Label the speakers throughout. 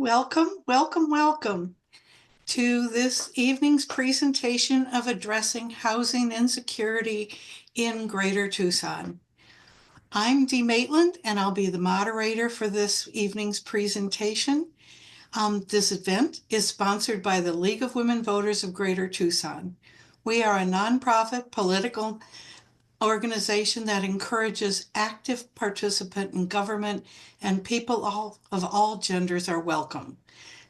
Speaker 1: Welcome, welcome, welcome to this evening's presentation of addressing housing insecurity in Greater Tucson. I'm Dee Maitland, and I'll be the moderator for this evening's presentation. This event is sponsored by the League of Women Voters of Greater Tucson. We are a nonprofit political organization that encourages active participation in government, and people of all genders are welcome.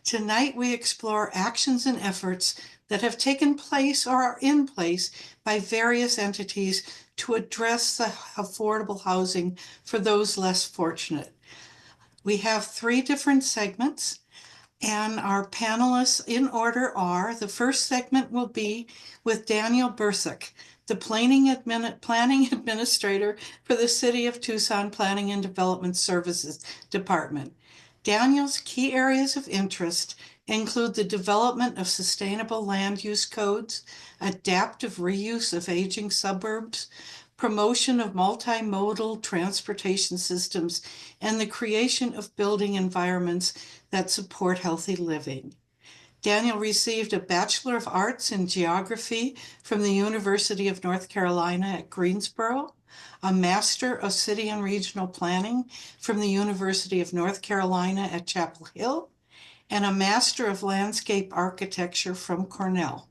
Speaker 1: Tonight, we explore actions and efforts that have taken place or are in place by various entities to address the affordable housing for those less fortunate. We have 3 different segments, and our panelists in order are: the first segment will be with Daniel Bursuck, the planning administrator for the City of Tucson Planning and Development Services Department. Daniel's key areas of interest include the development of sustainable land use codes, adaptive reuse of aging suburbs, promotion of multimodal transportation systems, and the creation of building environments that support healthy living. Daniel received a Bachelor of Arts in Geography from the University of North Carolina at Greensboro, a Master of City and Regional Planning from the University of North Carolina at Chapel Hill, and a Master of Landscape Architecture from Cornell.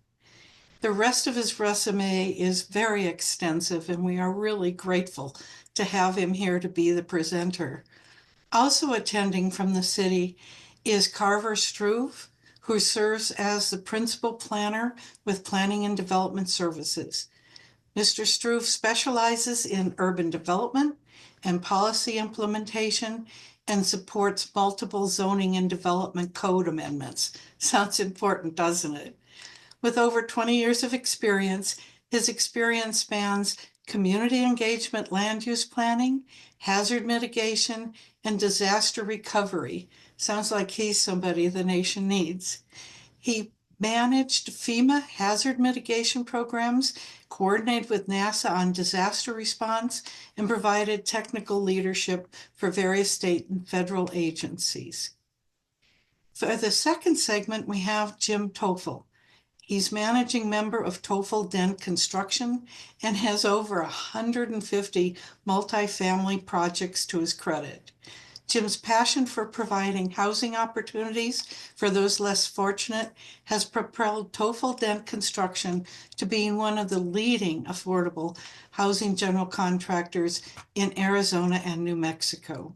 Speaker 1: The rest of his resume is very extensive, and we are really grateful to have him here to be the presenter. Also attending from the city is Carver Struve, who serves as the principal planner with Planning and Development Services. Mr. Struve specializes in urban development and policy implementation and supports multiple zoning and development code amendments. Sounds important, doesn't it? With over 20 years of experience, his experience spans community engagement, land use planning, hazard mitigation, and disaster recovery. Sounds like he's somebody the nation needs. He managed FEMA hazard mitigation programs, coordinated with NASA on disaster response, and provided technical leadership for various state and federal agencies. For the second segment, we have Jim Tofel. He's managing member of Tofel Dent Construction and has over 150 multifamily projects to his credit. Jim's passion for providing housing opportunities for those less fortunate has propelled Tofel Dent Construction to being one of the leading affordable housing general contractors in Arizona and New Mexico.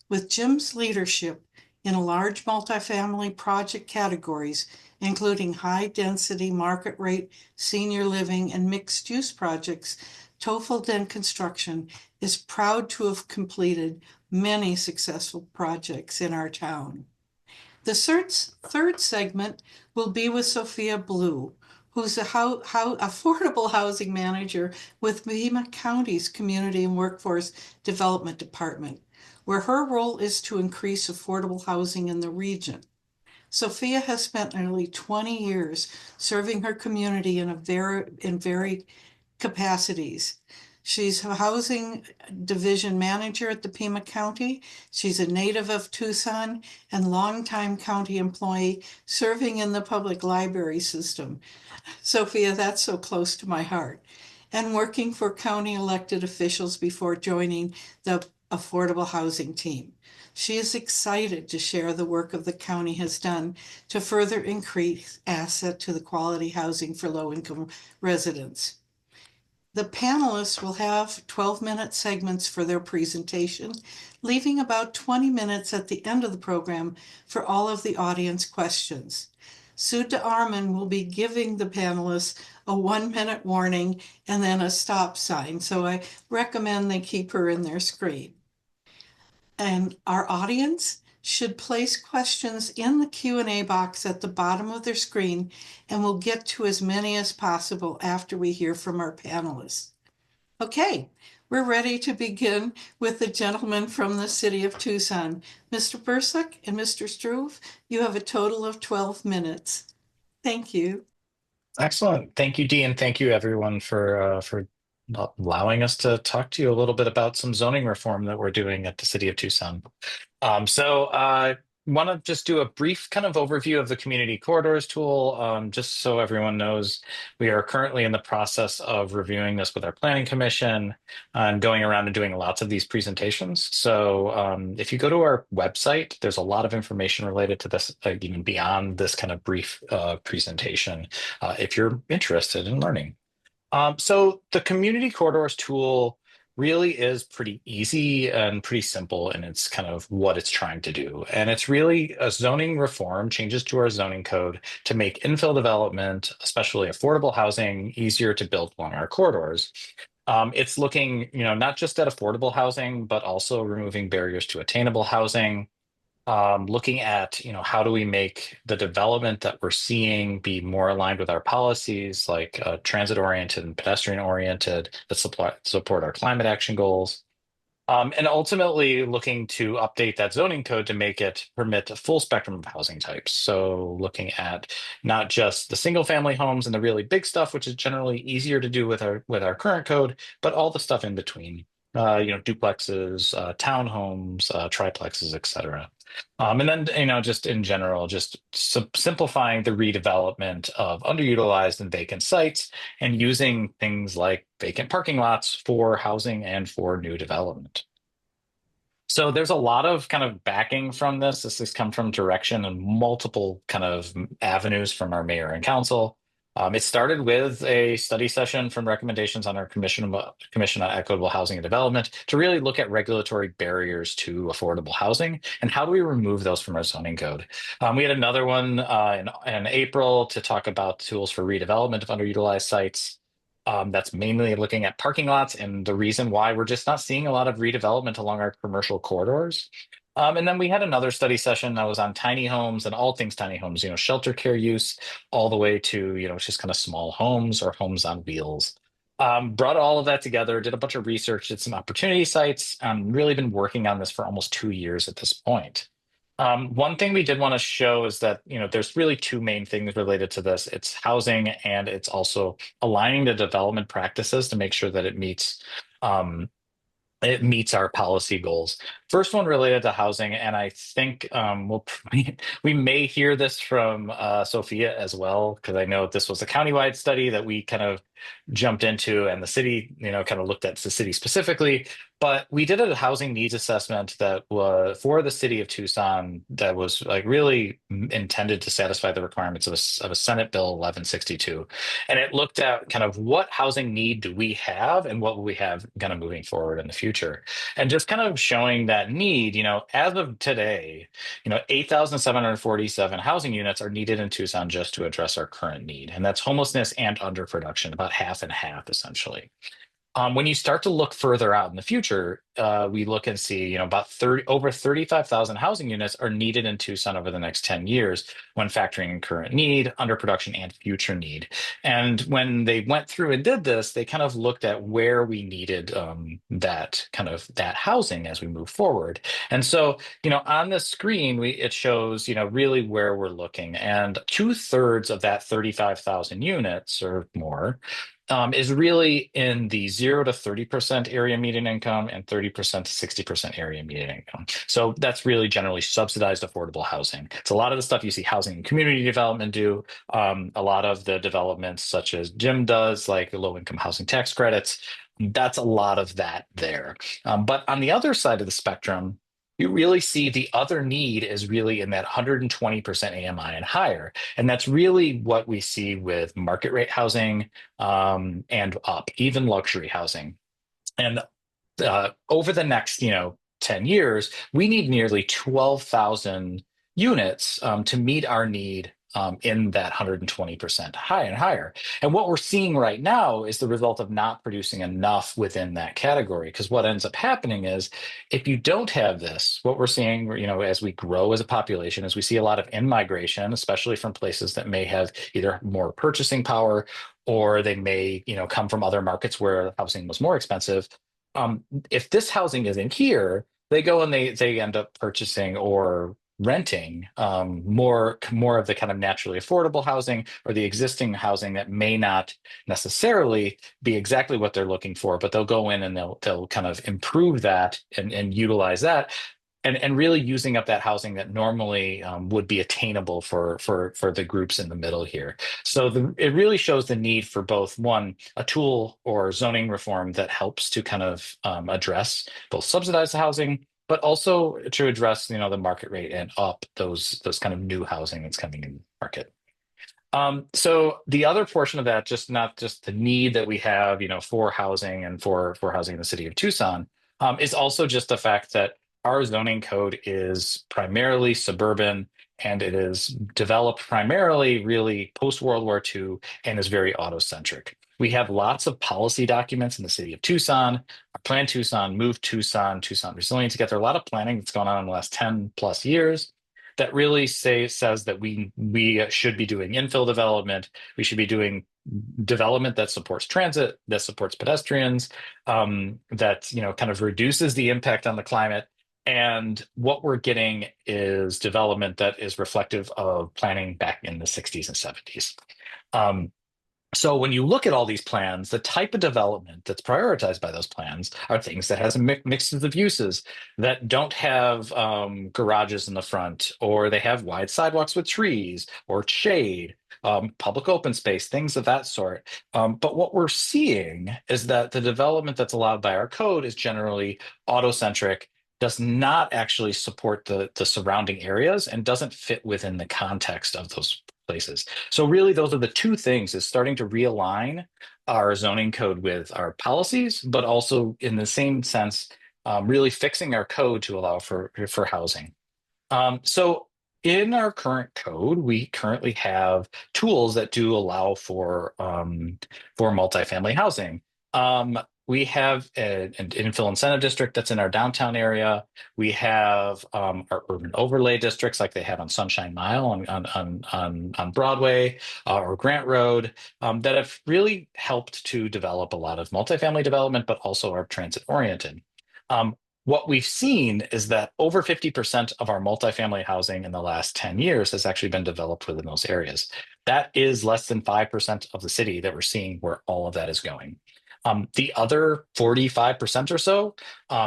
Speaker 1: With Jim's leadership in large multifamily project categories, including high-density, market-rate, senior living, and mixed-use projects, Tofel Dent Construction is proud to have completed many successful projects in our town. The third segment will be with Sofia Blue, who's a affordable housing manager with Pima County's Community and Workforce Development Department, where her role is to increase affordable housing in the region. Sofia has spent nearly 20 years serving her community in varied capacities. She's a housing division manager at the Pima County. She's a native of Tucson and longtime county employee serving in the public library system. Sofia, that's so close to my heart. And working for county elected officials before joining the affordable housing team. She is excited to share the work of the county has done to further increase access to the quality housing for low-income residents. The panelists will have 12-minute segments for their presentation, leaving about 20 minutes at the end of the program for all of the audience questions. Sudha Arman will be giving the panelists a 1-minute warning and then a stop sign, so I recommend they keep her in their screen. And our audience should place questions in the Q&A box at the bottom of their screen, and we'll get to as many as possible after we hear from our panelists. Okay, we're ready to begin with the gentleman from the city of Tucson. Mr. Bursuck and Mr. Struve, you have a total of 12 minutes. Thank you.
Speaker 2: Excellent. Thank you, Dee, and thank you everyone for allowing us to talk to you a little bit about some zoning reform that we're doing at the city of Tucson. want to just do a brief kind of overview of the community corridors tool, just so everyone knows. We are currently in the process of reviewing this with our planning commission and going around and doing lots of these presentations. So if you go to our website, there's a lot of information related to this, even beyond this kind of brief presentation, if you're interested in learning. So the community corridors tool really is pretty easy and pretty simple in its kind of what it's trying to do. And it's really a zoning reform, changes to our zoning code to make infill development, especially affordable housing, easier to build along our corridors. It's looking, not just at affordable housing, but also removing barriers to attainable housing, looking at, how do we make the development that we're seeing be more aligned with our policies, like transit oriented and pedestrian oriented, that support our climate action goals. And ultimately looking to update that zoning code to make it permit a full spectrum of housing types. So looking at not just the single family homes and the really big stuff, which is generally easier to do with our current code, but all the stuff in between. Duplexes, townhomes, triplexes, et cetera. And then, just in general, just simplifying the redevelopment of underutilized and vacant sites and using things like vacant parking lots for housing and for new development. So there's a lot of kind of backing from this. This has come from direction and multiple kind of avenues from our mayor and council. It started with a study session from recommendations on our commission on equitable housing and development to really look at regulatory barriers to affordable housing and how do we remove those from our zoning code. We had another one in April to talk about tools for redevelopment of underutilized sites. That's mainly looking at parking lots and the reason why we're just not seeing a lot of redevelopment along our commercial corridors. And then we had another study session that was on tiny homes and all things tiny homes, shelter care use, all the way to, just kind of small homes or homes on wheels. Brought all of that together, did a bunch of research, did some opportunity sites, really been working on this for almost 2 years at this point. One thing we did want to show is that, there's really two main things related to this. It's housing and it's also aligning the development practices to make sure that it meets our policy goals. First one related to housing, and I think we may hear this from Sofia as well, because I know this was a countywide study that we kind of jumped into, and the city, kind of looked at the city specifically. But we did a housing needs assessment that was for the city of Tucson that was like really intended to satisfy the requirements of a Senate Bill 1162. And it looked at kind of what housing need do we have and what will we have kind of moving forward in the future. And just kind of showing that need, as of today, 8,747 housing units are needed in Tucson just to address our current need. And that's homelessness and underproduction, about half and half, essentially. When you start to look further out in the future, we look and see, about over 35,000 housing units are needed in Tucson over the next 10 years when factoring in current need, underproduction, and future need. And when they went through and did this, they kind of looked at where we needed that housing as we move forward. And so, on the screen, it shows, really where we're looking. And 2/3 of that 35,000 units or more is really in the 0 to 30% area median income and 30% to 60% area median income. So that's really generally subsidized affordable housing. It's a lot of the stuff you see housing and community development do. A lot of the developments such as Jim does, like the low income housing tax credits. That's a lot of that there. But on the other side of the spectrum, you really see the other need is really in that 120% AMI and higher. And that's really what we see with market rate housing and up, even luxury housing. And over the next, 10 years, we need nearly 12,000 units to meet our need in that 120% high and higher. And what we're seeing right now is the result of not producing enough within that category. Because what ends up happening is if you don't have this, what we're seeing, as we grow as a population, is we see a lot of in-migration, especially from places that may have either more purchasing power or they may, come from other markets where housing was more expensive. If this housing isn't here, they go and they end up purchasing or renting more of the kind of naturally affordable housing or the existing housing that may not necessarily be exactly what they're looking for, but they'll go in and they'll kind of improve that and utilize that. and really using up that housing that normally would be attainable for the groups in the middle here. So it really shows the need for both, one, a tool or zoning reform that helps to kind of address both subsidized housing, but also to address, the market rate and up those kind of new housing that's coming in the market. So the other portion of that, just not just the need that we have, for housing and for housing in the city of Tucson, is also just the fact that our zoning code is primarily suburban and it is developed primarily really post World War II and is very auto-centric. We have lots of policy documents in the city of Tucson, our Plan Tucson, Move Tucson, Tucson Resilient Together, a lot of planning that's gone on in the last 10 plus years that really says that we should be doing infill development. We should be doing development that supports transit, that supports pedestrians, that kind of reduces the impact on the climate. And what we're getting is development that is reflective of planning back in the 60s and 70s. So when you look at all these plans, the type of development that's prioritized by those plans are things that has mixes of uses that don't have garages in the front, or they have wide sidewalks with trees or shade, public open space, things of that sort. But what we're seeing is that the development that's allowed by our code is generally autocentric, does not actually support the surrounding areas, and doesn't fit within the context of those places. So really, those are the two things: is starting to realign our zoning code with our policies, but also in the same sense, really fixing our code to allow for housing. So in our current code, we currently have tools that do allow for multifamily housing. We have an infill incentive district that's in our downtown area. We have our urban overlay districts like they have on Sunshine Mile on Broadway or Grant Road that have really helped to develop a lot of multifamily development, but also are transit oriented. What we've seen is that over 50% of our multifamily housing in the last 10 years has actually been developed within those areas. That is less than 5% of the city that we're seeing where all of that is going. The other 45% or so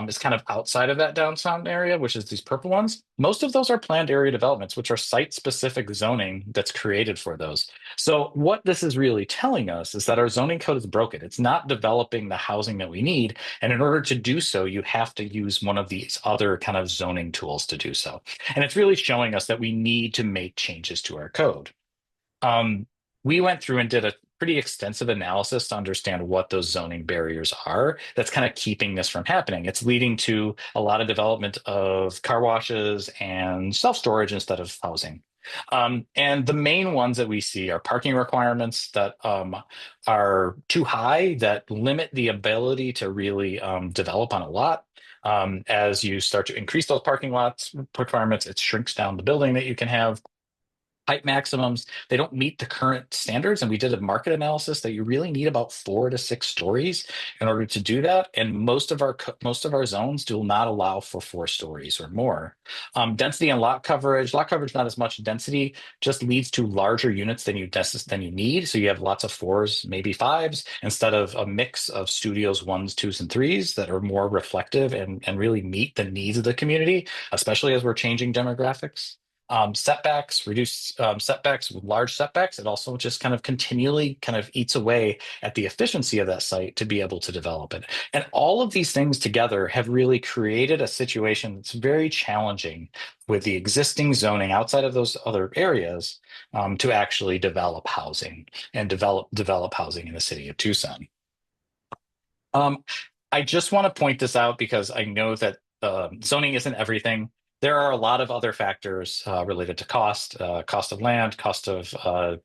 Speaker 2: is kind of outside of that downtown area, which is these purple ones. Most of those are planned area developments, which are site-specific zoning that's created for those. So what this is really telling us is that our zoning code is broken. It's not developing the housing that we need. And in order to do so, you have to use one of these other kind of zoning tools to do so. And it's really showing us that we need to make changes to our code. We went through and did a pretty extensive analysis to understand what those zoning barriers are that's kind of keeping this from happening. It's leading to a lot of development of car washes and self-storage instead of housing. And the main ones that we see are parking requirements that are too high, that limit the ability to really develop on a lot. As you start to increase those parking lots requirements, it shrinks down the building that you can have. Height maximums, they don't meet the current standards. And we did a market analysis that you really need about 4 to 6 stories in order to do that. And most of our zones do not allow for 4 stories or more. Density and lot coverage not as much density, just leads to larger units than you need. So you have lots of 4s, maybe 5s, instead of a mix of studios, 1s, 2s, and 3s that are more reflective and really meet the needs of the community, especially as we're changing demographics. Setbacks, reduce setbacks with large setbacks. It also just kind of continually kind of eats away at the efficiency of that site to be able to develop it. And all of these things together have really created a situation that's very challenging with the existing zoning outside of those other areas to actually develop housing and develop housing in the city of Tucson. I just want to point this out because I know that zoning isn't everything. There are a lot of other factors related to cost of land, cost of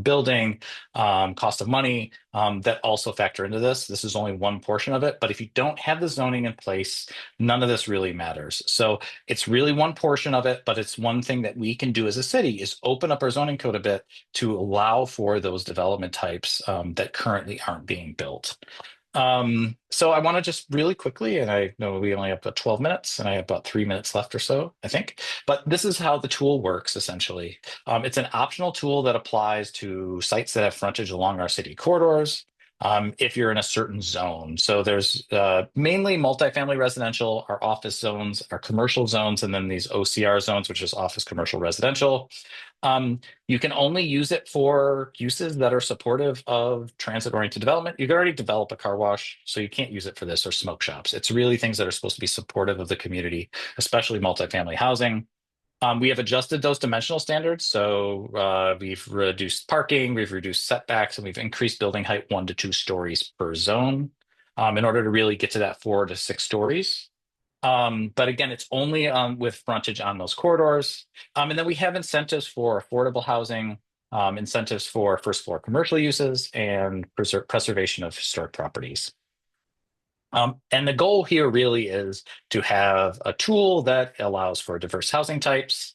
Speaker 2: building, cost of money that also factor into this. This is only one portion of it, but if you don't have the zoning in place, none of this really matters. So it's really one portion of it, but it's one thing that we can do as a city is open up our zoning code a bit to allow for those development types that currently aren't being built. So I want to just really quickly, and I know we only have about 12 minutes and I have about 3 minutes left or so, I think, but this is how the tool works essentially. It's an optional tool that applies to sites that have frontage along our city corridors. if you're in a certain zone. So there's mainly multifamily residential, our office zones, our commercial zones, and then these OCR zones, which is office, commercial, residential. You can only use it for uses that are supportive of transit-oriented development. You can already develop a car wash, so you can't use it for this, or smoke shops. It's really things that are supposed to be supportive of the community, especially multifamily housing. We have adjusted those dimensional standards. So we've reduced parking, we've reduced setbacks, and we've increased building height 1 to 2 stories per zone in order to really get to that 4 to 6 stories. But again, it's only with frontage on those corridors. And then we have incentives for affordable housing, incentives for first floor commercial uses, and preservation of historic properties. And the goal here really is to have a tool that allows for diverse housing types,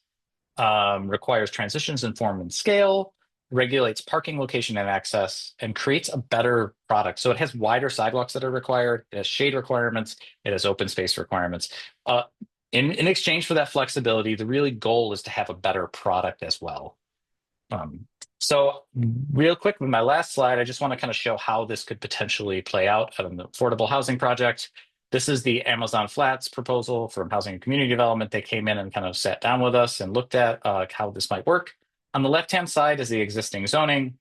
Speaker 2: requires transitions in form and scale, regulates parking location and access, and creates a better product. So it has wider sidewalks that are required, it has shade requirements, it has open space requirements. In exchange for that flexibility, the really goal is to have a better product as well. So real quick, with my last slide, I just want to kind of show how this could potentially play out on the affordable housing project. This is the Amazon Flats proposal from Housing and Community Development. They came in and kind of sat down with us and looked at how this might work. On the left-hand side is the existing zoning.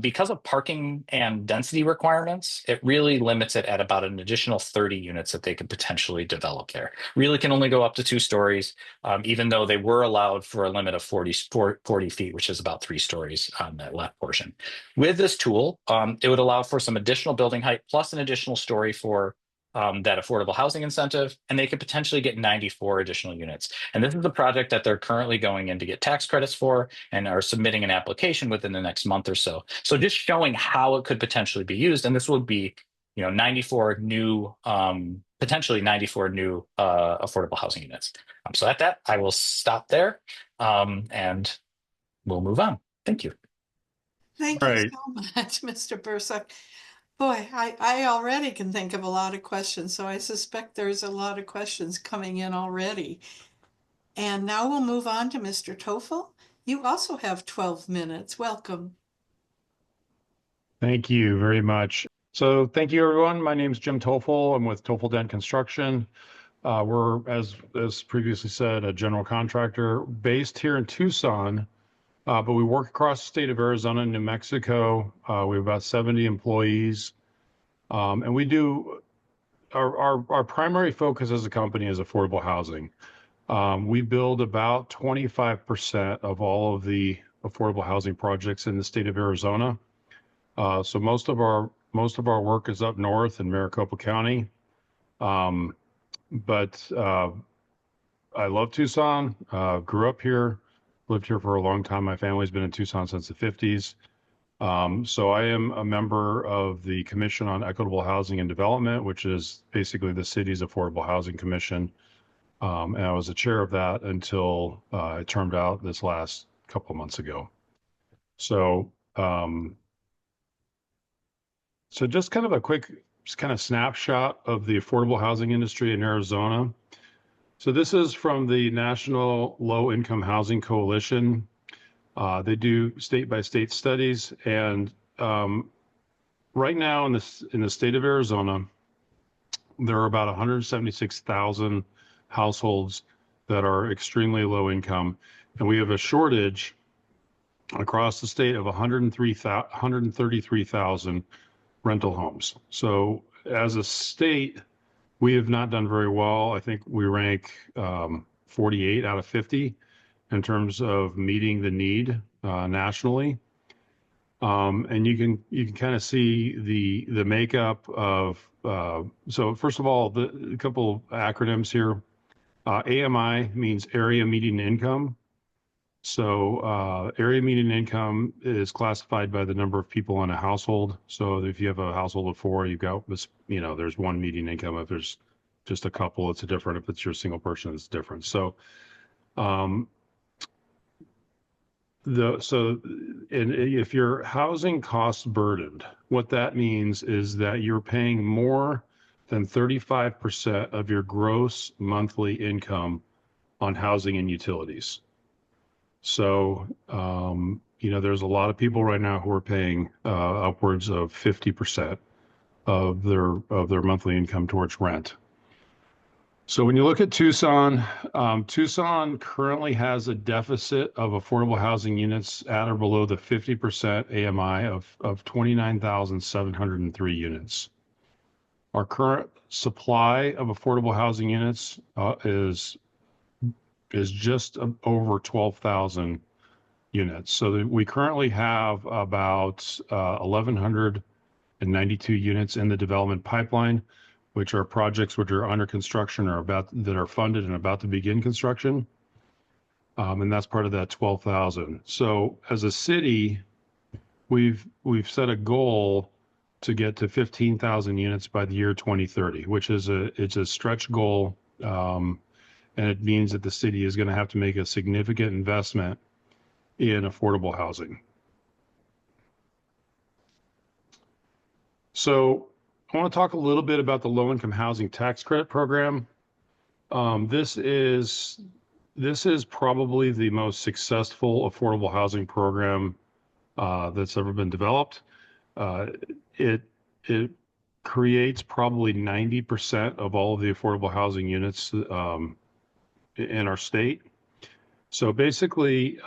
Speaker 2: Because of parking and density requirements, it really limits it at about an additional 30 units that they could potentially develop there. Really can only go up to 2 stories, even though they were allowed for a limit of 40 feet, which is about 3 stories on that left portion. With this tool, it would allow for some additional building height plus an additional story for that affordable housing incentive, and they could potentially get 94 additional units. And this is the project that they're currently going in to get tax credits for and are submitting an application within the next month or so. So just showing how it could potentially be used. And this would be, 94 new, potentially 94 new affordable housing units. So at that, I will stop there and we'll move on. Thank you.
Speaker 1: Thank you so much, Mr. Bursuck. Boy, I already can think of a lot of questions, so I suspect there's a lot of questions coming in already. And now we'll move on to Mr. Tofel. You also have 12 minutes. Welcome.
Speaker 3: Thank you very much. So thank you, everyone. My name is Jim Tofel. I'm with Tofel Dent Construction. We're, as previously said, a general contractor based here in Tucson, but we work across the state of Arizona and New Mexico. We have about 70 employees, and we do our primary focus as a company is affordable housing. We build about 25% of all of the affordable housing projects in the state of Arizona. So most of our work is up north in Maricopa County, but I love Tucson. Grew up here. Lived here for a long time. My family's been in Tucson since the 50s. So I am a member of the Commission on Equitable Housing and Development, which is basically the city's affordable housing commission. And I was the chair of that until it termed out this last couple of months ago. So, so just kind of a quick snapshot of the affordable housing industry in Arizona. So this is from the National Low Income Housing Coalition. They do state by state studies, and right now in the state of Arizona, there are about 176,000 households that are extremely low income, and we have a shortage across the state of 133,000 rental homes. So as a state, we have not done very well. I think we rank 48 out of 50 in terms of meeting the need nationally. And you can kind of see the makeup of, so first of all, a couple of acronyms here. AMI means area median income. So area median income is classified by the number of people in a household. So if you have a household of 4, you've got this, there's one median income. If there's just a couple, it's different. If it's your single person, it's different. So if you're housing cost burdened, what that means is that you're paying more than 35% of your gross monthly income on housing and utilities. So, there's a lot of people right now who are paying upwards of 50% of their monthly income towards rent. So when you look at Tucson, Tucson currently has a deficit of affordable housing units at or below the 50% AMI of 29,703 units. Our current supply of affordable housing units is just over 12,000 units. So we currently have about 1,192 units in the development pipeline, which are projects which are under construction or that are funded and about to begin construction. And that's part of that 12,000. So as a city, we've set a goal to get to 15,000 units by the year 2030, which is it's a stretch goal. And it means that the city is going to have to make a significant investment in affordable housing. So I want to talk a little bit about the low-income housing tax credit program. This is probably the most successful affordable housing program that's ever been developed. It creates probably 90% of all of the affordable housing units in our state. So basically,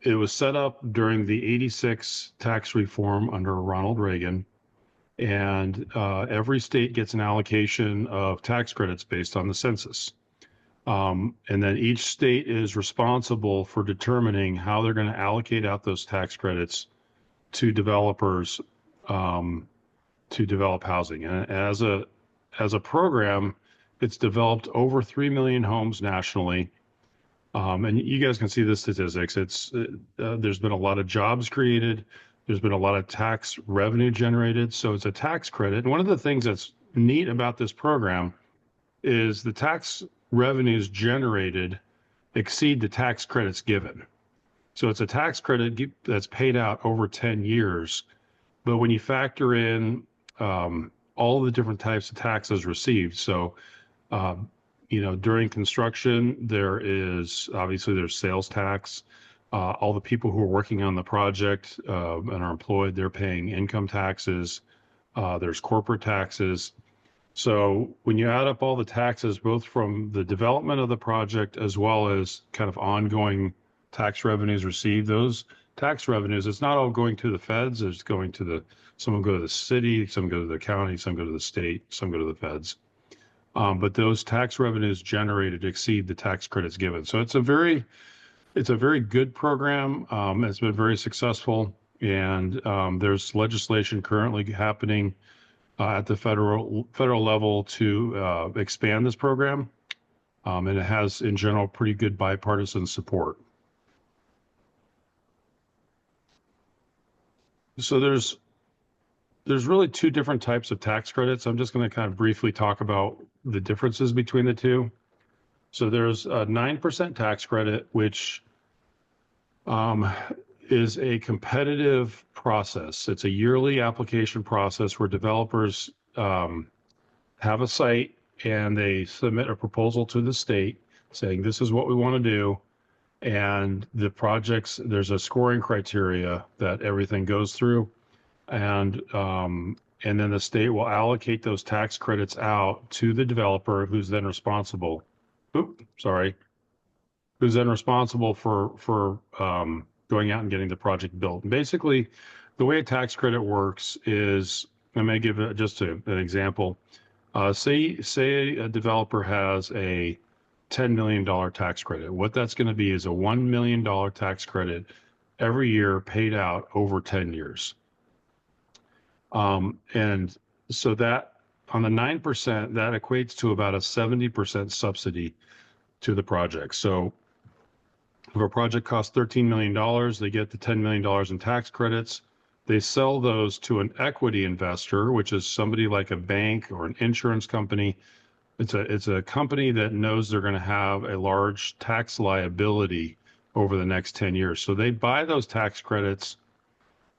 Speaker 3: it was set up during the '86 tax reform under Ronald Reagan. And every state gets an allocation of tax credits based on the census. And then each state is responsible for determining how they're going to allocate out those tax credits to developers to develop housing. And as a program, it's developed over 3 million homes nationally. And you guys can see the statistics. There's been a lot of jobs created. There's been a lot of tax revenue generated. So it's a tax credit. And one of the things that's neat about this program is the tax revenues generated exceed the tax credits given. So it's a tax credit that's paid out over 10 years. But when you factor in all the different types of taxes received, so during construction, there's sales tax. All the people who are working on the project and are employed, they're paying income taxes. There's corporate taxes. So when you add up all the taxes, both from the development of the project as well as kind of ongoing tax revenues received, those tax revenues, it's not all going to the feds. It's going to some go to the city, some go to the county, some go to the state, some go to the feds. But those tax revenues generated exceed the tax credits given. So it's a very good program. It's been very successful, and there's legislation currently happening at the federal level to expand this program, and it has, in general, pretty good bipartisan support. So there's really two different types of tax credits. I'm just going to kind of briefly talk about the differences between the two. So there's a 9% tax credit, which is a competitive process. It's a yearly application process where developers have a site and they submit a proposal to the state saying, this is what we want to do. And the projects, there's a scoring criteria that everything goes through. And then the state will allocate those tax credits out to the developer who's then responsible. Who's then responsible for going out and getting the project built. And basically, the way a tax credit works is, I may give just an example. Say a developer has a $10 million tax credit. What that's going to be is a $1 million tax credit every year paid out over 10 years. And so that on the 9%, that equates to about a 70% subsidy to the project. So if a project costs $13 million, they get the $10 million in tax credits. They sell those to an equity investor, which is somebody like a bank or an insurance company. It's a company that knows they're going to have a large tax liability over the next 10 years. So they buy those tax credits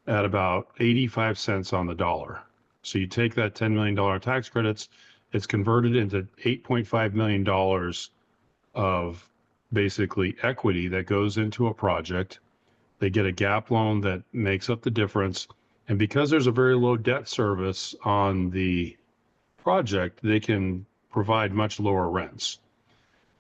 Speaker 3: at about 85 cents on the dollar. So you take that $10 million tax credits, it's converted into $8.5 million of basically equity that goes into a project. They get a gap loan that makes up the difference. And because there's a very low debt service on the project, they can provide much lower rents.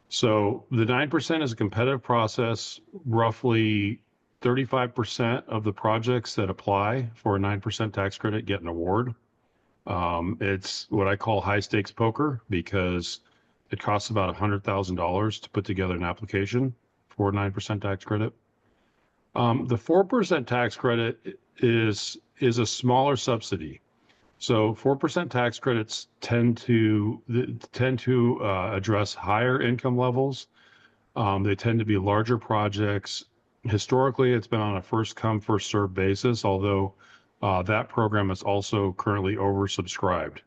Speaker 3: So the 9% is a competitive process. Roughly 35% of the projects that apply for a 9% tax credit get an award. It's what I call high stakes poker because it costs about $100,000 to put together an application for a 9% tax credit. The 4% tax credit is a smaller subsidy. So 4% tax credits tend to address higher income levels. They tend to be larger projects. Historically, it's been on a first come, first served basis, although that program is also currently oversubscribed.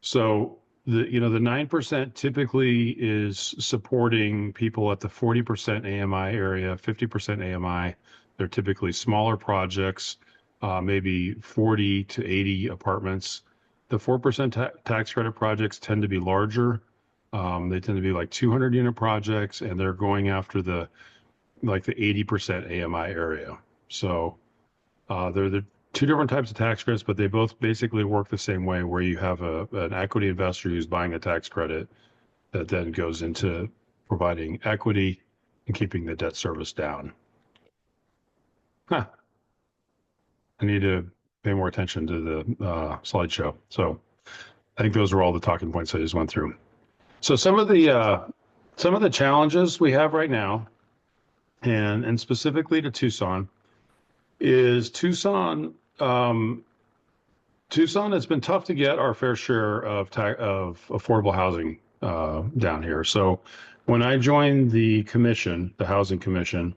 Speaker 3: So the 9% typically is supporting people at the 40% AMI area, 50% AMI. They're typically smaller projects, maybe 40 to 80 apartments. The 4% tax credit projects tend to be larger. They tend to be like 200 unit projects, and they're going after the 80% AMI area. So they're the two different types of tax credits, but they both basically work the same way, where you have an equity investor who's buying a tax credit that then goes into providing equity and keeping the debt service down. Huh. I need to pay more attention to the slideshow. So I think those are all the talking points I just went through. So some of the challenges we have right now, and specifically to Tucson, is Tucson. Tucson, it's been tough to get our fair share of affordable housing down here. So when I joined the commission, the Housing Commission,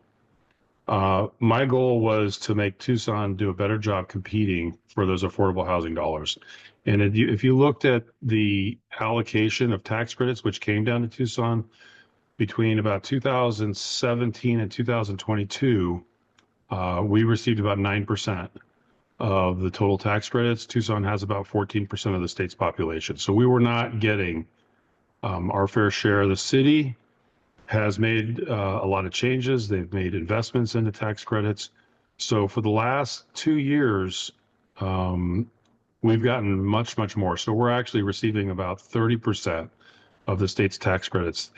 Speaker 3: my goal was to make Tucson do a better job competing for those affordable housing dollars. And if you looked at the allocation of tax credits, which came down to Tucson between about 2017 and 2022, we received about 9% of the total tax credits. Tucson has about 14% of the state's population. So we were not getting our fair share. The city has made a lot of changes. They've made investments into tax credits. So for the last 2 years, we've gotten much, much more. So we're actually receiving about 30% of the state's tax credits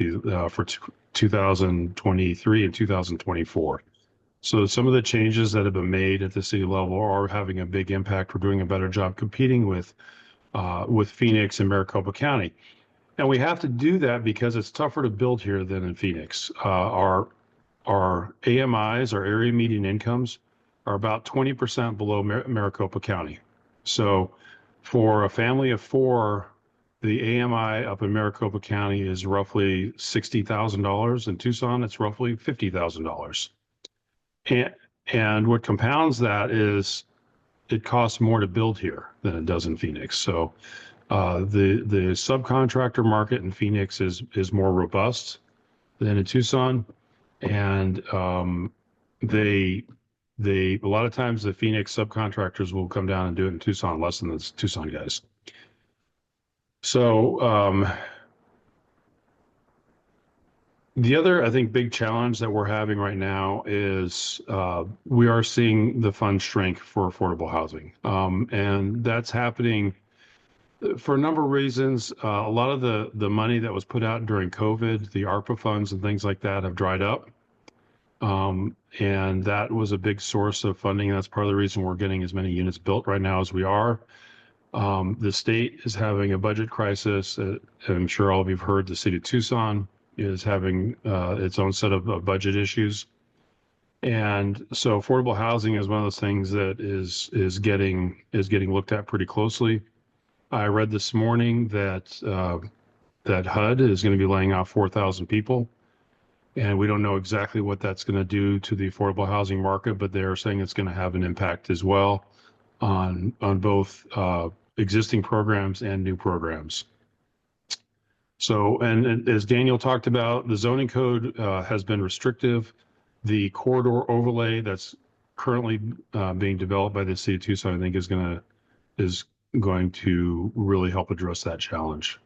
Speaker 3: for 2023 and 2024. So some of the changes that have been made at the city level are having a big impact. We're doing a better job competing with Phoenix and Maricopa County. And we have to do that because it's tougher to build here than in Phoenix. Our AMIs, our area median incomes, are about 20% below Maricopa County. So for a family of 4, the AMI up in Maricopa County is roughly $60,000. In Tucson, it's roughly $50,000. And what compounds that is it costs more to build here than it does in Phoenix. So the subcontractor market in Phoenix is more robust than in Tucson, and a lot of times the Phoenix subcontractors will come down and do it in Tucson less than the Tucson guys. So the other, I think, big challenge that we're having right now is we are seeing the fund shrink for affordable housing. And that's happening for a number of reasons. A lot of the money that was put out during COVID, the ARPA funds and things like that have dried up. And that was a big source of funding. That's part of the reason we're getting as many units built right now as we are. The state is having a budget crisis. I'm sure all of you have heard the city of Tucson is having its own set of budget issues. And so affordable housing is one of those things that is getting looked at pretty closely. I read this morning that HUD is going to be laying off 4,000 people. And we don't know exactly what that's going to do to the affordable housing market, but they're saying it's going to have an impact as well on both existing programs and new programs. So, and as Daniel talked about, the zoning code has been restrictive. The corridor overlay that's currently being developed by the city of Tucson, I think, is going to really help address that challenge.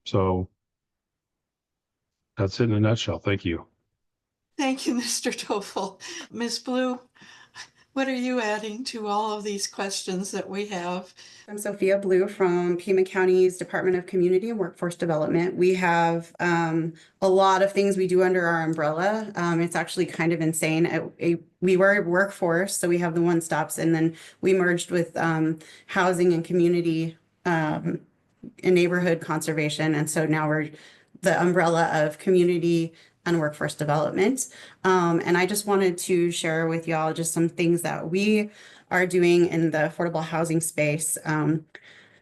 Speaker 3: So That's it in a nutshell. Thank you.
Speaker 1: Thank you, Mr. Tofel. Ms. Blue, what are you adding to all of these questions that we have?
Speaker 4: I'm Sofia Blue from Pima County's Department of Community and Workforce Development. We have a lot of things we do under our umbrella. It's actually kind of insane. We were workforce, so we have the one-stops, and then we merged with housing and community and neighborhood conservation. And so now we're the umbrella of community and workforce development. And I just wanted to share with y'all just some things that we are doing in the affordable housing space in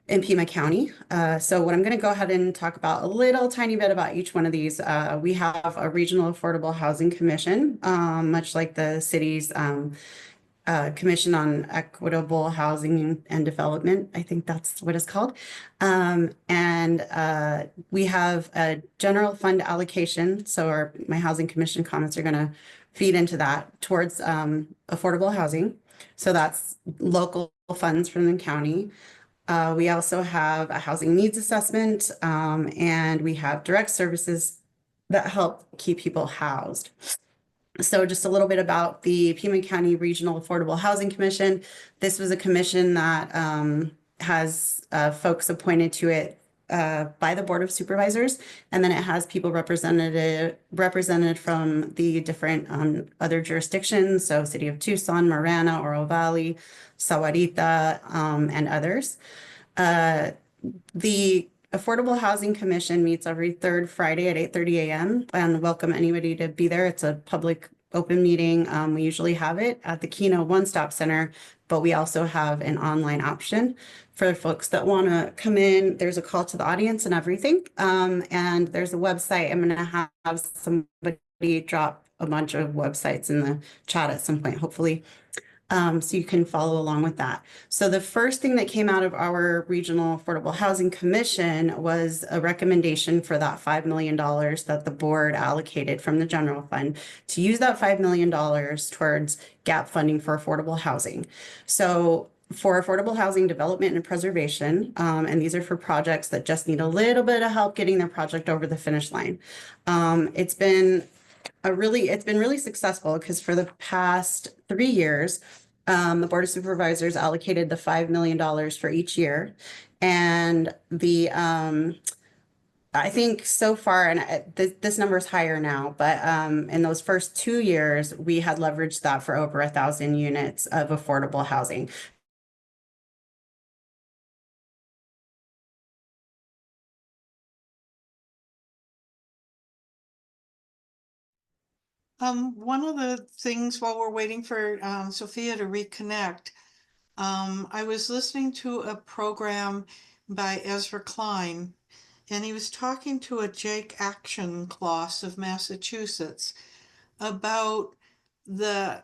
Speaker 4: Pima County. So what I'm going to go ahead and talk about a little tiny bit about each one of these. We have a regional affordable housing commission, much like the city's Commission on Equitable Housing and Development. I think that's what it's called. And we have a general fund allocation. So my housing commission comments are going to feed into that towards affordable housing. So that's local funds from the county. We also have a housing needs assessment, and we have direct services that help keep people housed. So just a little bit about the Pima County Regional Affordable Housing Commission. This was a commission that has folks appointed to it by the Board of Supervisors, and then it has people represented from the different other jurisdictions, so City of Tucson, Marana, Oro Valley, Sahuarita, and others. The Affordable Housing Commission meets every third Friday at 8:30 a.m. and welcome anybody to be there. It's a public open meeting. We usually have it at the Keno One Stop Center, but we also have an online option for folks that want to come in. There's a call to the audience and everything. And there's a website. I'm going to have somebody drop a bunch of websites in the chat at some point, hopefully. So you can follow along with that. So the first thing that came out of our Regional Affordable Housing Commission was a recommendation for that $5 million that the board allocated from the general fund to use that $5 million towards gap funding for affordable housing. So for affordable housing development and preservation, and these are for projects that just need a little bit of help getting their project over the finish line. It's been really successful because for the past 3 years, the Board of Supervisors allocated the $5 million for each year. And I think so far, and this number is higher now, but in those first 2 years, we had leveraged that for over 1,000 units of affordable housing.
Speaker 1: One of the things while we're waiting for Sofia to reconnect, I was listening to a program by Ezra Klein, and he was talking to a Jake Action Kloss of Massachusetts about the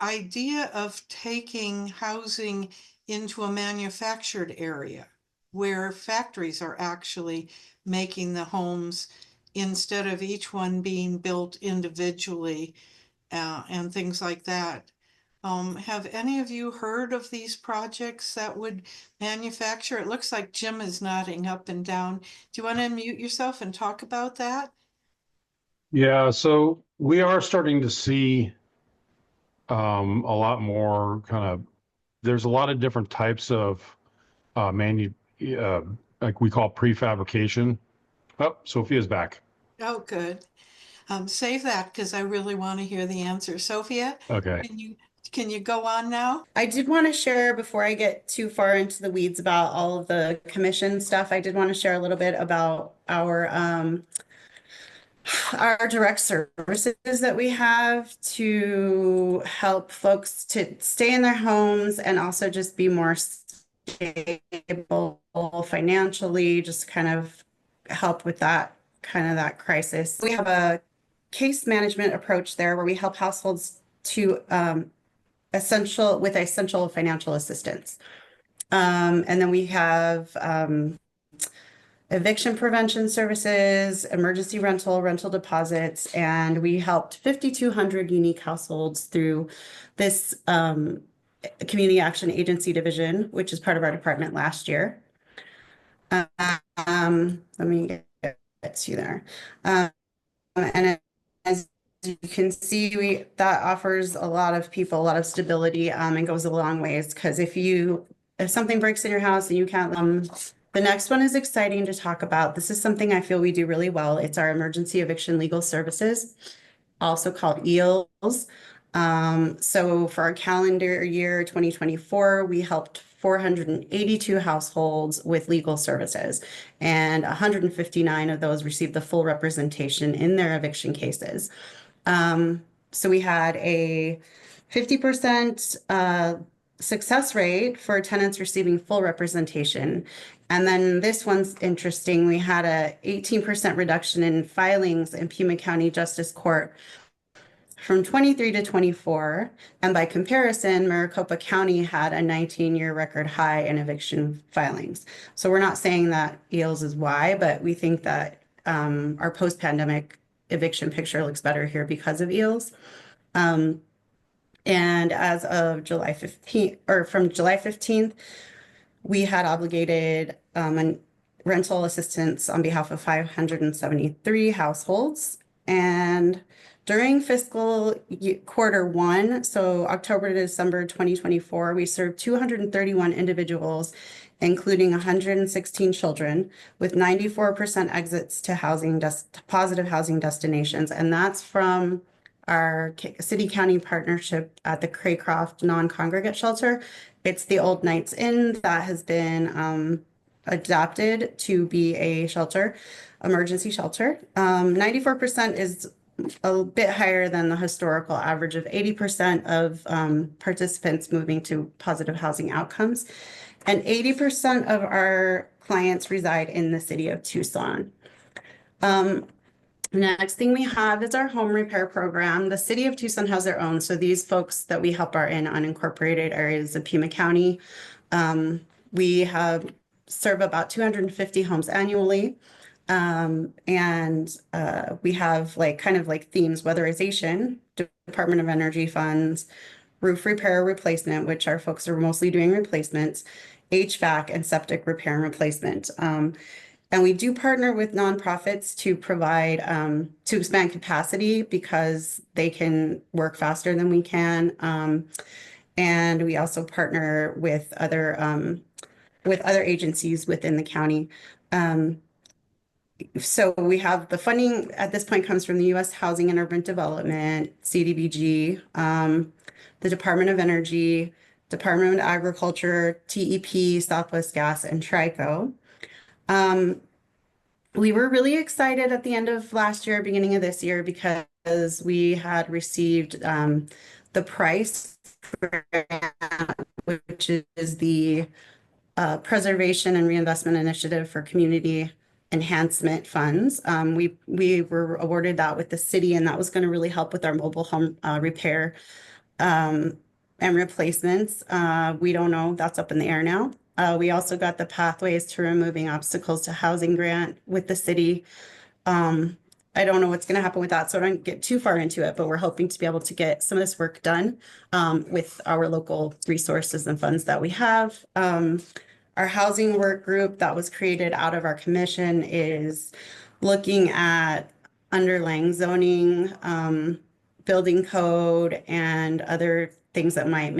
Speaker 1: idea of taking housing into a manufactured area where factories are actually making the homes instead of each one being built individually and things like that. Have any of you heard of these projects that would manufacture? It looks like Jim is nodding up and down. Do you want to unmute yourself and talk about that?
Speaker 3: Yeah, so we are starting to see a lot more there's a lot of different types of like we call prefabrication. Oh, Sophia's back.
Speaker 1: Oh, good. Save that because I really want to hear the answer. Sophia,
Speaker 3: Okay.
Speaker 1: can you go on now?
Speaker 4: I did want to share, before I get too far into the weeds about all of the commission stuff, I did want to share a little bit about our direct services that we have to help folks to stay in their homes and also just be more stable financially, just kind of help with that crisis. We have a case management approach there where we help households to essential financial assistance. And then we have eviction prevention services, emergency rental deposits, and we helped 5,200 unique households through this Community Action Agency division, which is part of our department last year. Let me get to there. And as you can see, that offers a lot of people a lot of stability, and goes a long ways, because if something breaks in your house and you can't, the next one is exciting to talk about. This is something I feel we do really well. It's our emergency eviction legal services, also called EELS. So for our calendar year 2024, we helped 482 households with legal services, and 159 of those received the full representation in their eviction cases. So we had a 50% success rate for tenants receiving full representation. And then this one's interesting. We had a 18% reduction in filings in Pima County Justice Court from 23 to 24. And by comparison, Maricopa County had a 19-year record high in eviction filings. So we're not saying that EELS is why, but we think that our post-pandemic eviction picture looks better here because of EELS. And as of July 15th, or from July 15th, we had obligated rental assistance on behalf of 573 households. And during fiscal quarter one, so October to December 2024, we served 231 individuals, including 116 children, with 94% exits to positive housing destinations. And that's from our city-county partnership at the Craycroft non-congregate shelter. It's the old Knights Inn that has been adopted to be a shelter, emergency shelter. 94% is a bit higher than the historical average of 80% of participants moving to positive housing outcomes. And 80% of our clients reside in the city of Tucson. Next thing we have is our home repair program. The city of Tucson has their own. So these folks that we help are in unincorporated areas of Pima County. We serve about 250 homes annually. And we have kind of themes: weatherization, Department of Energy funds, roof repair replacement, which our folks are mostly doing replacements, HVAC, and septic repair and replacement. And we do partner with nonprofits to provide, to expand capacity because they can work faster than we can. And we also partner with other agencies within the county. So we have the funding at this point comes from the U.S. Housing and Urban Development, CDBG, the Department of Energy, Department of Agriculture, TEP, Southwest Gas, and TRICO. We were really excited at the end of last year, beginning of this year, because we had received the PRICE grant, which is the Preservation and Reinvestment Initiative for Community Enhancement Funds. We were awarded that with the city, and that was going to really help with our mobile home repair and replacements. We don't know, that's up in the air now. We also got the Pathways to Removing Obstacles to Housing grant with the city. I don't know what's going to happen with that, so I don't get too far into it, but we're hoping to be able to get some of this work done with our local resources and funds that we have. Our housing work group that was created out of our commission is looking at underlying zoning, building code, and other things that might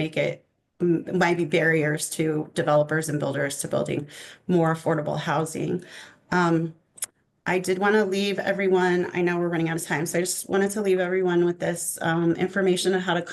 Speaker 4: be barriers to developers and builders to building more affordable housing. I did want to leave everyone, I know we're running out of time, so I just wanted to leave everyone with this information on how to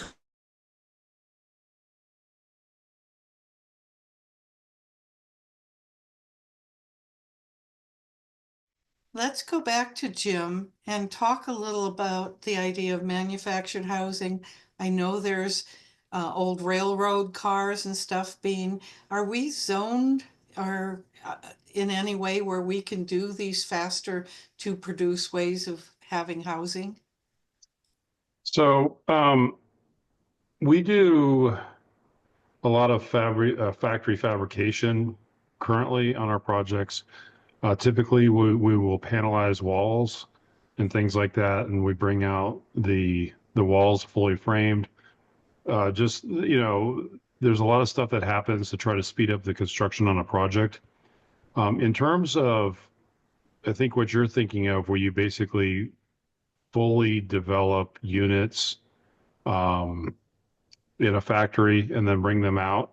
Speaker 1: Let's go back to Jim and talk a little about the idea of manufactured housing. I know there's old railroad cars and stuff are we zoned or in any way where we can do these faster to produce ways of having housing?
Speaker 3: So we do a lot of factory fabrication currently on our projects. Typically, we will panelize walls and things like that, and we bring out the walls fully framed. There's a lot of stuff that happens to try to speed up the construction on a project. In terms of, I think what you're thinking of, where you basically fully develop units in a factory and then bring them out.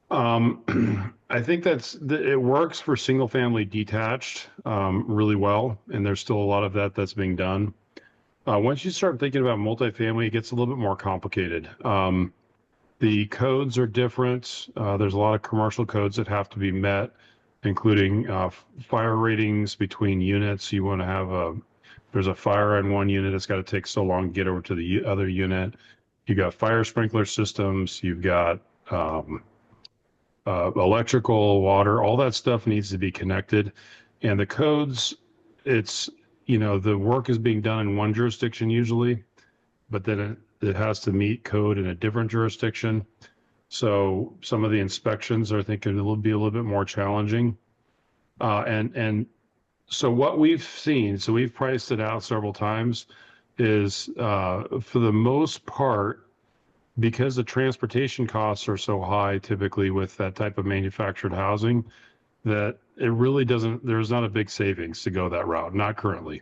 Speaker 3: I think it works for single family detached really well, and there's still a lot of that's being done. Once you start thinking about multifamily, it gets a little bit more complicated. The codes are different. There's a lot of commercial codes that have to be met, including fire ratings between units. You want to have there's a fire in one unit. It's got to take so long to get over to the other unit. You've got fire sprinkler systems. You've got electrical, water, all that stuff needs to be connected. And the codes, the work is being done in one jurisdiction usually, but then it has to meet code in a different jurisdiction. So some of the inspections I think will be a little bit more challenging. And so what we've seen, so we've priced it out several times, is for the most part, because the transportation costs are so high typically with that type of manufactured housing, that it really there's not a big savings to go that route, not currently.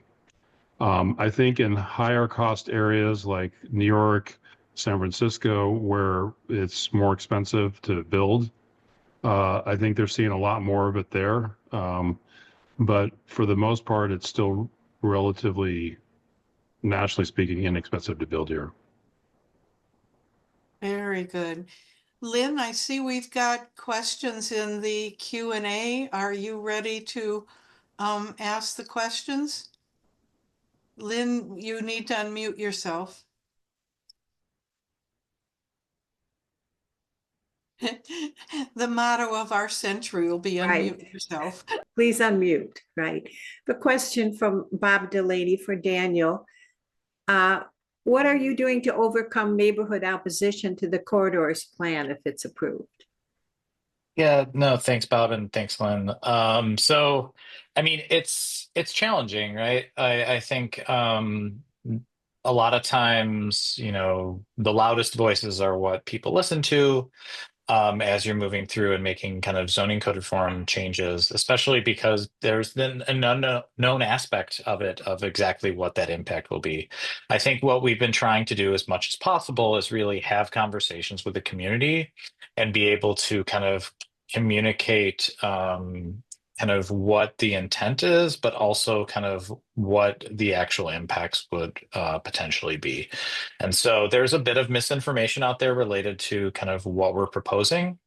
Speaker 3: I think in higher cost areas like New York, San Francisco, where it's more expensive to build, I think they're seeing a lot more of it there. But for the most part, it's still relatively, nationally speaking, inexpensive to build here.
Speaker 1: Very good. Lynn, I see we've got questions in the Q&A. Are you ready to ask the questions? Lynn, you need to unmute yourself. The motto of our century will be unmute yourself.
Speaker 5: Please unmute, right. The question from Bob Delaney for Daniel. What are you doing to overcome neighborhood opposition to the corridors plan if it's approved?
Speaker 2: Yeah, no, thanks, Bob, and thanks, Lynn. So, I mean, it's challenging, right? I think a lot of times, the loudest voices are what people listen to as you're moving through and making kind of zoning code reform changes, especially because there's then an unknown aspect of it, of exactly what that impact will be. I think what we've been trying to do as much as possible is really have conversations with the community and be able to kind of communicate kind of what the intent is, but also kind of what the actual impacts would potentially be. And so there's a bit of misinformation out there related to kind of what we're proposing.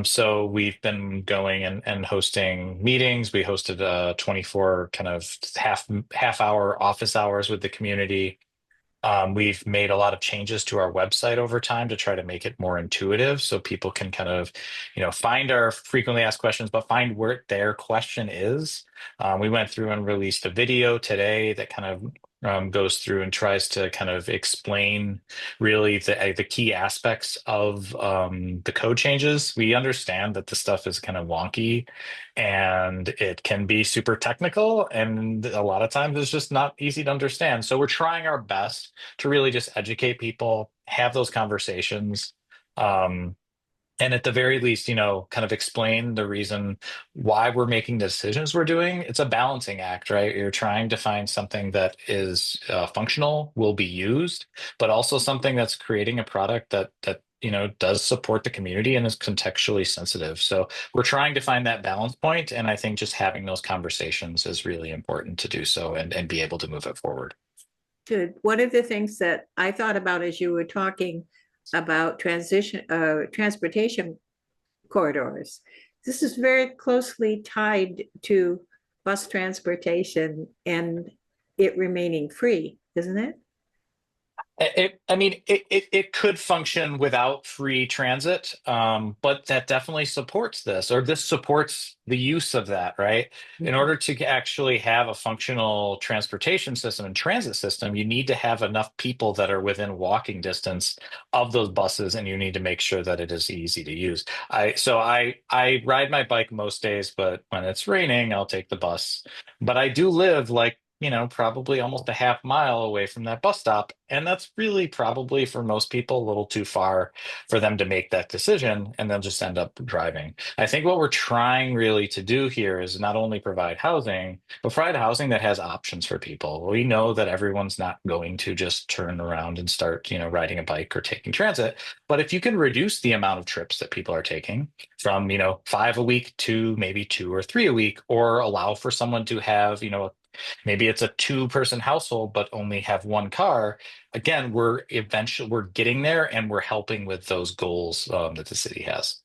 Speaker 2: So we've been going and hosting meetings. We hosted 24 kind of half hour office hours with the community. We've made a lot of changes to our website over time to try to make it more intuitive so people can kind of, find our frequently asked questions, but find where their question is. We went through and released a video today that kind of goes through and tries to kind of explain really the key aspects of the code changes. We understand that the stuff is kind of wonky and it can be super technical, and a lot of times it's just not easy to understand. So we're trying our best to really just educate people, have those conversations. And at the very least, kind of explain the reason why we're making the decisions we're doing. It's a balancing act, right? You're trying to find something that is functional, will be used, but also something that's creating a product that does support the community and is contextually sensitive. So we're trying to find that balance point, and I think just having those conversations is really important to do so and be able to move it forward.
Speaker 5: Good. One of the things that I thought about as you were talking about transportation corridors, this is very closely tied to bus transportation and it remaining free, isn't it?
Speaker 2: It could function without free transit, but that definitely supports this, or this supports the use of that, right? In order to actually have a functional transportation system and transit system, you need to have enough people that are within walking distance of those buses, and you need to make sure that it is easy to use. I ride my bike most days, but when it's raining, I'll take the bus. But I do live like probably almost a half mile away from that bus stop. And that's really probably for most people a little too far for them to make that decision, and they'll just end up driving. I think what we're trying really to do here is not only provide housing, but provide housing that has options for people. We know that everyone's not going to just turn around and start, riding a bike or taking transit. But if you can reduce the amount of trips that people are taking from, 5 a week to maybe 2 or 3 a week, or allow for someone to have, maybe it's a 2-person household, but only have 1 car. Again, we're getting there, and we're helping with those goals that the city has.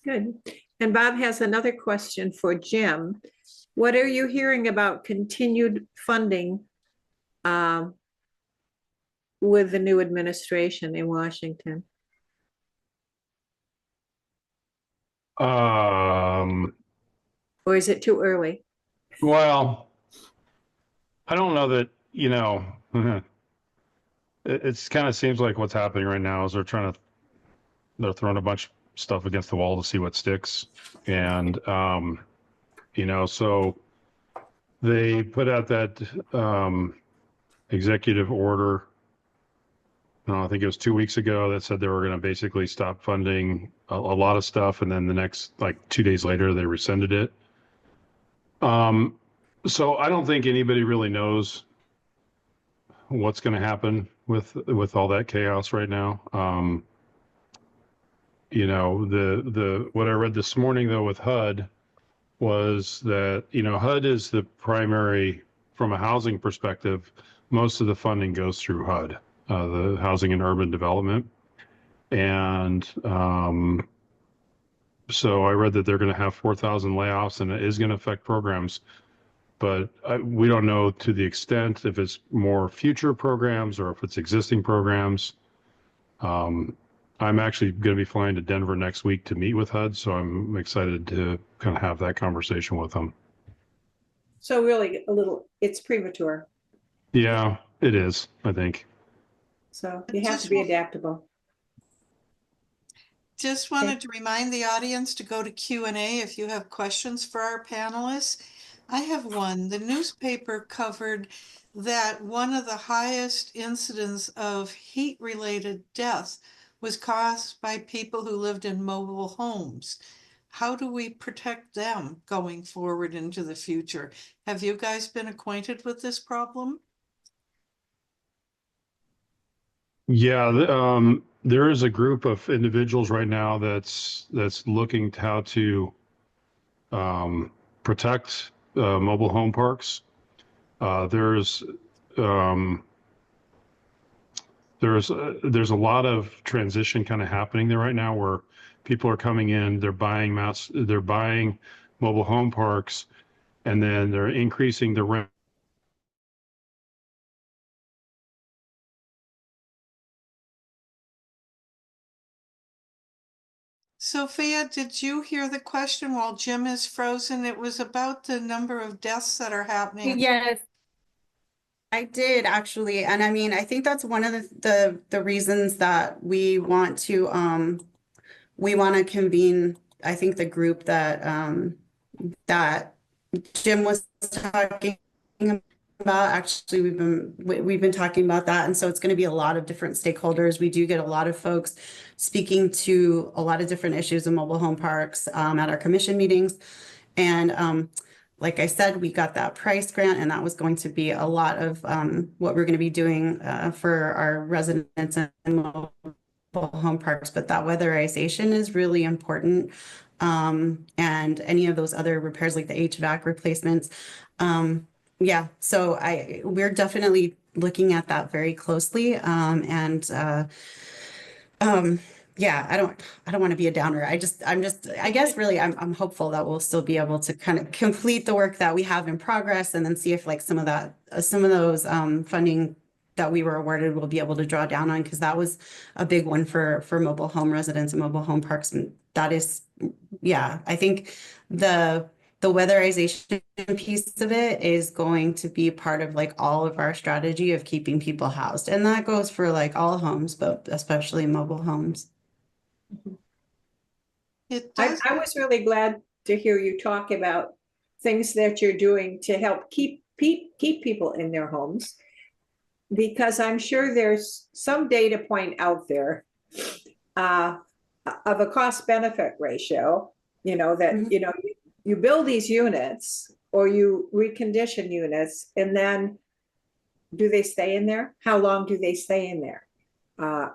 Speaker 5: Good. And Bob has another question for Jim. What are you hearing about continued funding with the new administration in Washington?
Speaker 3: Um,
Speaker 5: Or is it too early?
Speaker 3: well, I don't know that, it's kind of seems like what's happening right now is they're throwing a bunch of stuff against the wall to see what sticks. And, so they put out that executive order, I think it was 2 weeks ago, that said they were going to basically stop funding a lot of stuff. And then the next, like 2 days later, they rescinded it. So I don't think anybody really knows what's going to happen with all that chaos right now. What I read this morning though with HUD was that, HUD is the primary, from a housing perspective, most of the funding goes through HUD, the Housing and Urban Development. And so I read that they're going to have 4,000 layoffs, and it is going to affect programs. But we don't know to the extent if it's more future programs or if it's existing programs. I'm actually going to be flying to Denver next week to meet with HUD, so I'm excited to kind of have that conversation with them.
Speaker 5: So really it's premature.
Speaker 3: Yeah, it is, I think.
Speaker 5: So you have to be adaptable.
Speaker 1: Just wanted to remind the audience to go to Q&A if you have questions for our panelists. I have one. The newspaper covered that one of the highest incidents of heat-related death was caused by people who lived in mobile homes. How do we protect them going forward into the future? Have you guys been acquainted with this problem?
Speaker 3: Yeah, there is a group of individuals right now that's looking to how to protect mobile home parks. There's a lot of transition kind of happening there right now where people are coming in, they're buying mobile home parks, and then they're increasing the rent.
Speaker 1: Sophia, did you hear the question while Jim is frozen? It was about the number of deaths that are happening.
Speaker 4: Yes, I did actually. And I mean, I think that's one of the reasons that we want to convene, I think the group that that Jim was talking about. Actually, we've been talking about that, and so it's going to be a lot of different stakeholders. We do get a lot of folks speaking to a lot of different issues in mobile home parks at our commission meetings, and like I said, we got that price grant, and that was going to be a lot of what we're going to be doing for our residents in mobile home parks. But that weatherization is really important, and any of those other repairs like the HVAC replacements. Yeah, so we're definitely looking at that very closely. Yeah, I don't want to be a downer. I guess really I'm hopeful that we'll still be able to kind of complete the work that we have in progress, and then see if like some of those funding that we were awarded we'll be able to draw down on, because that was a big one for mobile home residents and mobile home parks. And that is, yeah, I think the weatherization piece of it is going to be part of like all of our strategy of keeping people housed. And that goes for like all homes, but especially mobile homes.
Speaker 1: It
Speaker 5: I
Speaker 1: does.
Speaker 5: was really glad to hear you talk about things that you're doing to help keep keep people in their homes. Because I'm sure there's some data point out there of a cost benefit ratio, that, you build these units or you recondition units, and then do they stay in there? How long do they stay in there?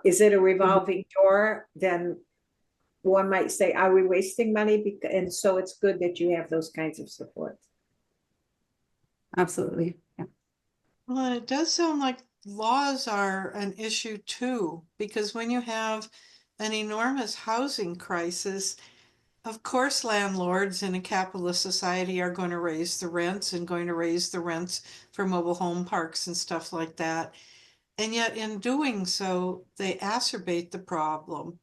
Speaker 5: Is it a revolving door? Then one might say, are we wasting money? And so it's good that you have those kinds of supports.
Speaker 4: Absolutely. Yeah.
Speaker 1: Well, it does sound like laws are an issue too, because when you have an enormous housing crisis, of course, landlords in a capitalist society are going to raise the rents and going to raise the rents for mobile home parks and stuff like that. And yet in doing so, they exacerbate the problem.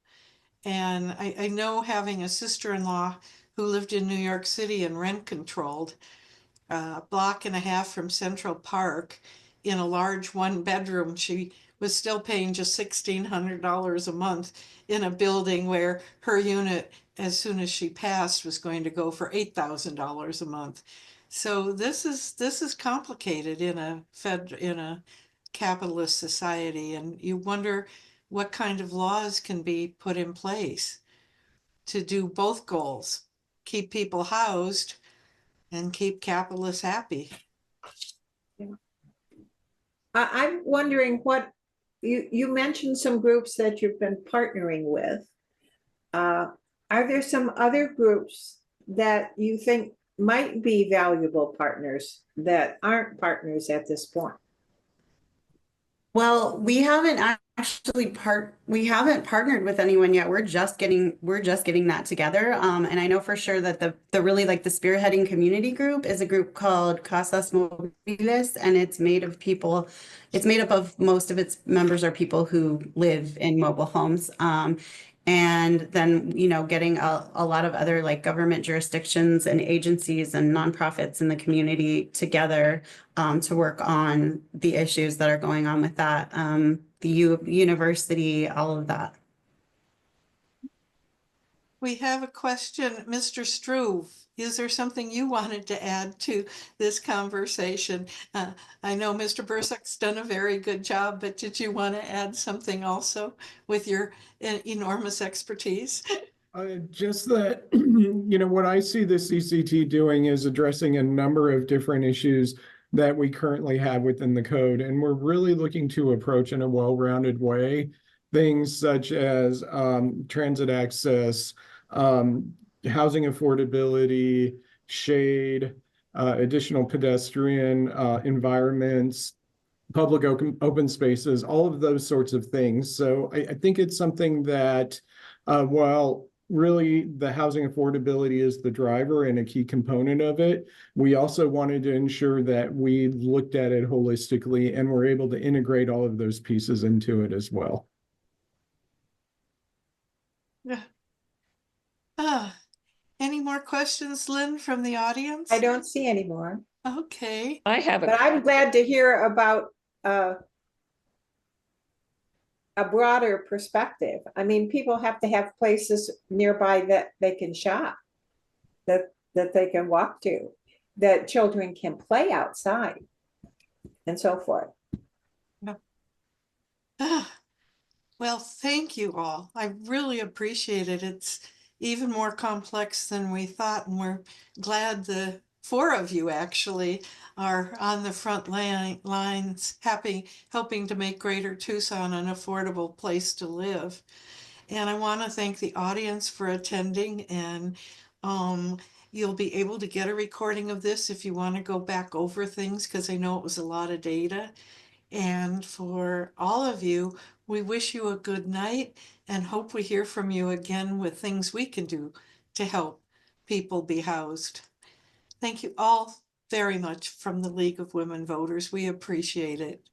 Speaker 1: And I know, having a sister-in-law who lived in New York City and rent controlled, a block and a half from Central Park, in a large one-bedroom, she was still paying just $1,600 a month in a building where her unit, as soon as she passed, was going to go for $8,000 a month. So this is complicated in a capitalist society, and you wonder what kind of laws can be put in place to do both goals: keep people housed and keep capitalists happy.
Speaker 5: I'm wondering what you mentioned some groups that you've been partnering with. Are there some other groups that you think might be valuable partners that aren't partners at this point?
Speaker 4: Well, we haven't partnered with anyone yet. We're just getting that together. And I know for sure that the really, like, the spearheading community group is a group called Casas Movibles, and it's made up of, most of its members are people who live in mobile homes. And then, getting a lot of other, like, government jurisdictions and agencies and nonprofits in the community together to work on the issues that are going on with that, the university, all of that.
Speaker 1: We have a question, Mr. Struve. Is there something you wanted to add to this conversation? I know Mr. Bursuck's done a very good job, but did you want to add something also with your enormous expertise?
Speaker 6: Just that, what I see the CCT doing is addressing a number of different issues that we currently have within the code. And we're really looking to approach in a well-rounded way things such as transit access, housing affordability, shade, additional pedestrian environments, public open spaces, all of those sorts of things. So I think it's something that, while really the housing affordability is the driver and a key component of it, we also wanted to ensure that we looked at it holistically and were able to integrate all of those pieces into it as well.
Speaker 1: Any more questions, Lynn, from the audience?
Speaker 5: I don't see any more.
Speaker 1: Okay.
Speaker 7: I have
Speaker 5: But I'm glad to hear about a broader perspective. I mean, people have to have places nearby that they can shop, that they can walk to, that children can play outside, and so forth.
Speaker 1: Well, thank you all. I really appreciate it. It's even more complex than we thought, and we're glad the four of you actually are on the front lines, helping to make Greater Tucson an affordable place to live. And I want to thank the audience for attending, and you'll be able to get a recording of this if you want to go back over things, because I know it was a lot of data. And for all of you, we wish you a good night and hope we hear from you again with things we can do to help people be housed. Thank you all very much from the League of Women Voters. We appreciate it.